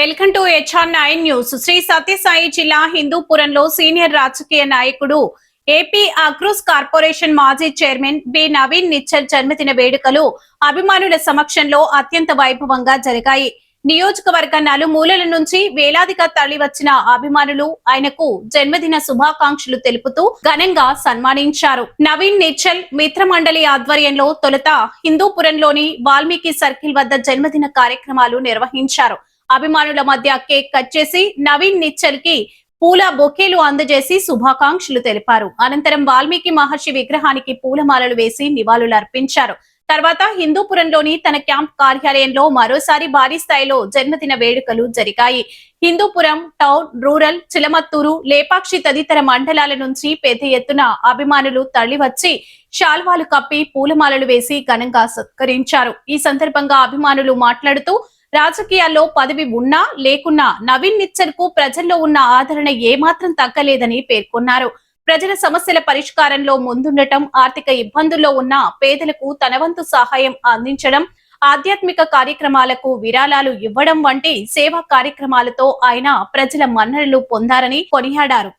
Welcome to HR9 news. Shri Sathya Sai జిల్లా హిందూపురంలో senior రాజకీయ నాయకుడు ఏపీ అగ్రోస్ కార్పొరేషన్ మాజీ చైర్మన్ బి నవీన్ నిచ్చల్ జన్మదిన వేడుకలు అభిమానుల సమక్షంలో అత్యంత వైభవంగా జరిగాయి. నియోజకవర్గ నలుమూలల నుంచి వేలాదిగా తరలివచ్చిన అభిమానులు ఆయనకు జన్మదిన శుభాకాంక్షలు తెలుపుతూ ఘనంగా సన్మానించారు. నవీన్ నిచ్చల్ మిత్రమండలి ఆధ్వర్యంలో తొలుత హిందూపురంలోని వాల్మీకి సర్కిల్ వద్ద జన్మదిన కార్యక్రమాలు నిర్వహించారు. అభిమానుల మధ్య కేక్ కట్ చేసి నవీన్ నిచ్చల్ కి పూల బొకేలు అందజేసి శుభాకాంక్షలు తెలిపారు. అనంతరం వాల్మీకి మహర్షి విగ్రహానికి పూలమాలలు వేసి నివాళులు అర్పించారు. తర్వాత హిందూపురంలోని తన క్యాంప్ కార్యాలయంలో మరోసారి భారీ స్థాయిలో జన్మదిన వేడుకలు జరిగాయి. హిందూపురం టౌన్, రూరల్, చిలమత్తూరు, లేపాక్షి తదితర మండలాల నుంచి పెద్ద ఎత్తున అభిమానులు తరలివచ్చి శాల్వాలు కప్పి పూలమాలలు వేసి ఘనంగా సత్కరించారు. ఈ సందర్భంగా అభిమానులు మాట్లాడుతూ రాజకీయాల్లో పదవి ఉన్నా లేకున్నా నవీన్ నిచ్చల్ కు ప్రజల్లో ఉన్న ఆదరణ ఏమాత్రం తగ్గలేదని పేర్కొన్నారు. ప్రజల సమస్యల పరిష్కారంలో ముందుండటం, ఆర్థిక ఇబ్బందుల్లో ఉన్న పేదలకు తన వంతు సహాయం అందించడం, ఆధ్యాత్మిక కార్యక్రమాలకు విరాళాలు ఇవ్వడం వంటి సేవా కార్యక్రమాలతో ఆయన ప్రజల మన్ననలు పొందారని కొనియాడారు.